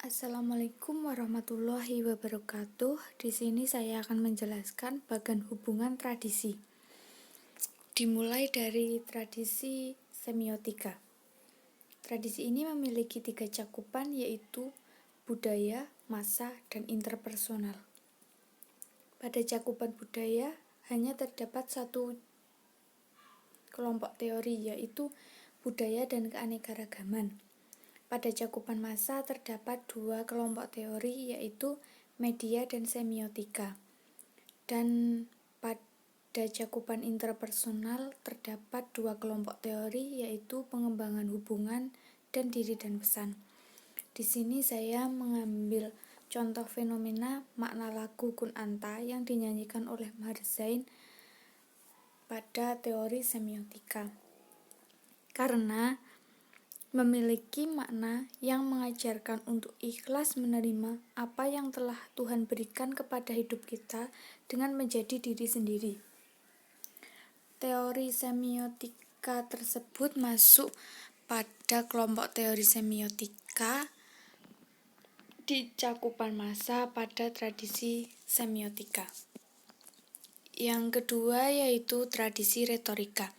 Assalamualaikum warahmatullahi wabarakatuh. Di sini saya akan menjelaskan bagian hubungan tradisi. Dimulai dari tradisi semiotika. Tradisi ini memiliki 3 cakupan, yaitu budaya, massa, dan interpersonal. Pada cakupan budaya hanya terdapat satu kelompok teori, yaitu budaya dan keanekaragaman. Pada cakupan massa terdapat 2 kelompok teori, yaitu media dan semiotika. Dan pada cakupan interpersonal terdapat 2 kelompok teori, yaitu pengembangan hubungan dan diri dan pesan. Di sini saya mengambil contoh fenomena makna lagu Kunanta yang dinyanyikan oleh Maher Zain pada teori semiotika. Karena memiliki makna yang mengajarkan untuk ikhlas menerima apa yang telah Tuhan berikan kepada hidup kita dengan menjadi diri sendiri. Teori semiotika tersebut masuk pada kelompok teori semiotika di cakupan massa pada tradisi semiotika. Yang kedua yaitu tradisi retorika.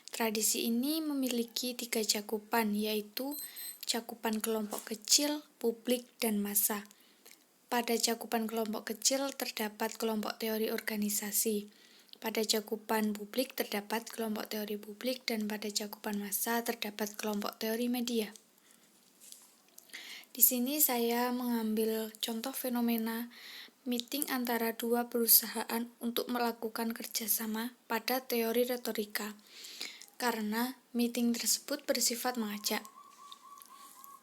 Tradisi ini memiliki 3 cakupan, yaitu cakupan kelompok kecil, publik, dan massa. Pada cakupan kelompok kecil terdapat kelompok teori organisasi. Pada cakupan publik terdapat kelompok teori publik, dan pada cakupan massa terdapat kelompok teori media. Di sini saya mengambil contoh fenomena meeting antara 2 perusahaan untuk melakukan kerjasama pada teori retorika. Karena meeting tersebut bersifat mengajak.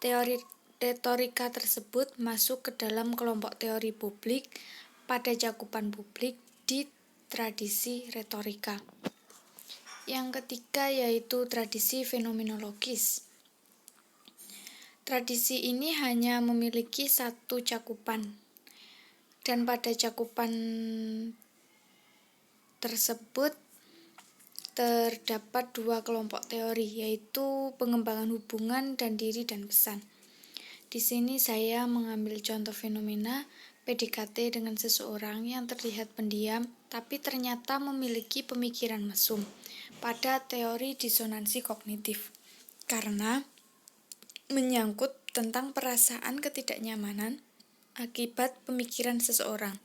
Teori retorika tersebut masuk ke dalam kelompok teori publik pada cakupan publik di tradisi retorika. Yang ketiga yaitu tradisi fenomenologis. Tradisi ini hanya memiliki 1 cakupan, dan pada cakupan tersebut terdapat 2 kelompok teori, yaitu pengembangan hubungan dan diri dan pesan. Di sini saya mengambil contoh fenomena PDKT dengan seseorang yang terlihat pendiam, tapi ternyata memiliki pemikiran mesum pada teori disonansi kognitif, karena menyangkut tentang perasaan ketidaknyamanan akibat pemikiran seseorang.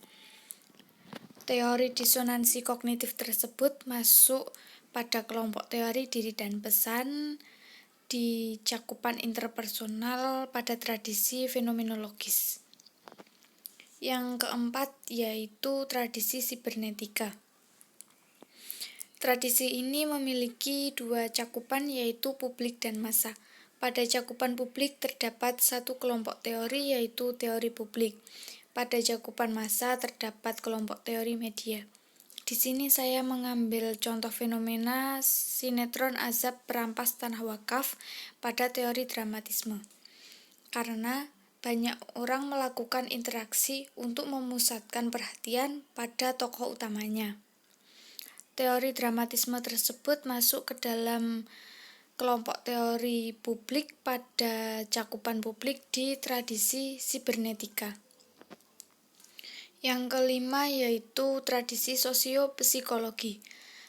Teori disonansi kognitif tersebut masuk pada kelompok teori diri dan pesan di cakupan interpersonal pada tradisi fenomenologis. Yang keempat yaitu tradisi sibernetika. Tradisi ini memiliki 2 cakupan, yaitu publik dan massa. Pada cakupan publik terdapat 1 kelompok teori, yaitu teori publik. Pada cakupan massa terdapat kelompok teori media. Di sini saya mengambil contoh fenomena sinetron azab perampas tanah wakaf pada teori dramatisme. Karena banyak orang melakukan interaksi untuk memusatkan perhatian pada tokoh utamanya. Teori dramatisme tersebut masuk ke dalam kelompok teori publik pada cakupan publik di tradisi sibernetika. Yang kelima yaitu tradisi sosiopsikologi.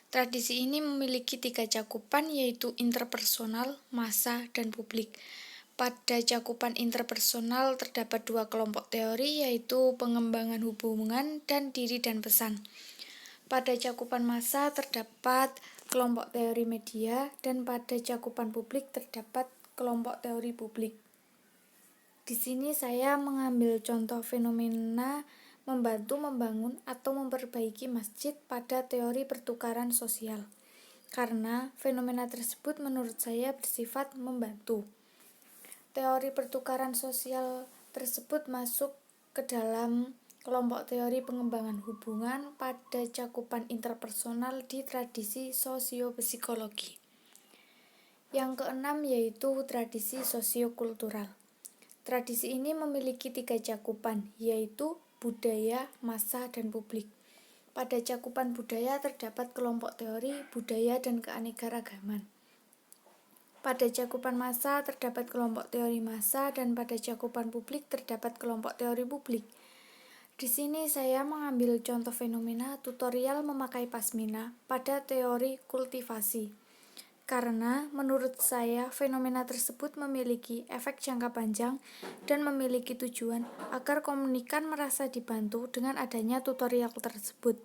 Tradisi ini memiliki 3 cakupan, yaitu interpersonal, massa, dan publik. Pada cakupan interpersonal terdapat 2 kelompok teori, yaitu pengembangan hubungan dan diri dan pesan. Pada cakupan massa terdapat kelompok teori media, dan pada cakupan publik terdapat kelompok teori publik. Di sini saya mengambil contoh fenomena membantu membangun atau memperbaiki masjid pada teori pertukaran sosial, karena fenomena tersebut menurut saya bersifat membantu. Teori pertukaran sosial tersebut masuk ke dalam kelompok teori pengembangan hubungan pada cakupan interpersonal di tradisi sosiopsikologi. Yang keenam yaitu tradisi sosiokultural. Tradisi ini memiliki 3 cakupan, yaitu budaya, massa, dan publik. Pada cakupan budaya terdapat kelompok teori budaya dan keanekaragaman. Pada cakupan massa terdapat kelompok teori massa dan pada cakupan publik terdapat kelompok teori publik. Di sini saya mengambil contoh fenomena tutorial memakai pasmina pada teori kultivasi. Karena menurut saya fenomena tersebut memiliki efek jangka panjang dan memiliki tujuan agar komunikan merasa dibantu dengan adanya tutorial tersebut.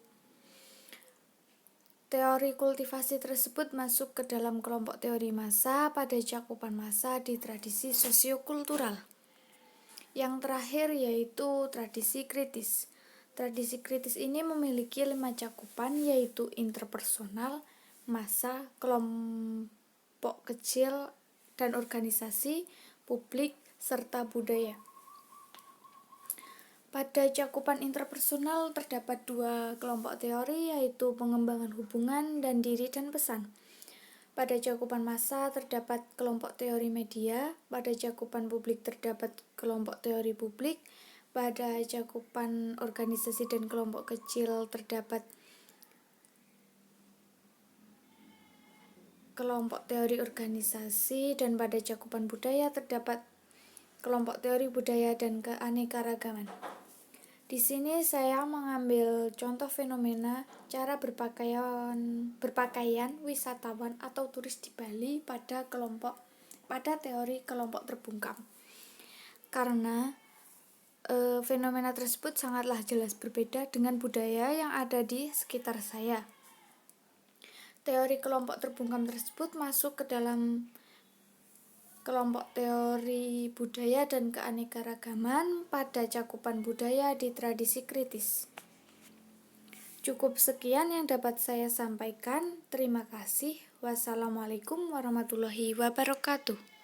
Teori kultivasi tersebut masuk ke dalam kelompok teori massa pada cakupan massa di tradisi sosiokultural. Yang terakhir yaitu tradisi kritis. Tradisi kritis ini memiliki 5 cakupan yaitu interpersonal, massa, kelompok kecil dan organisasi, publik, serta budaya. Pada cakupan interpersonal terdapat 2 kelompok teori yaitu pengembangan hubungan dan diri dan pesan. Pada cakupan massa terdapat kelompok teori media, pada cakupan publik terdapat kelompok teori publik, pada cakupan organisasi dan kelompok kecil terdapat kelompok teori organisasi, dan pada cakupan budaya terdapat kelompok teori budaya dan keanekaragaman. Di sini saya mengambil contoh fenomena cara berpakaian wisatawan atau turis di Bali pada teori kelompok terbungkam. Karena fenomena tersebut sangatlah jelas berbeda dengan budaya yang ada di sekitar saya. Teori kelompok terbungkam tersebut masuk ke dalam kelompok teori budaya dan keanekaragaman pada cakupan budaya di tradisi kritis. Cukup sekian yang dapat saya sampaikan. Terima kasih. Wassalamualaikum warahmatullahi wabarakatuh.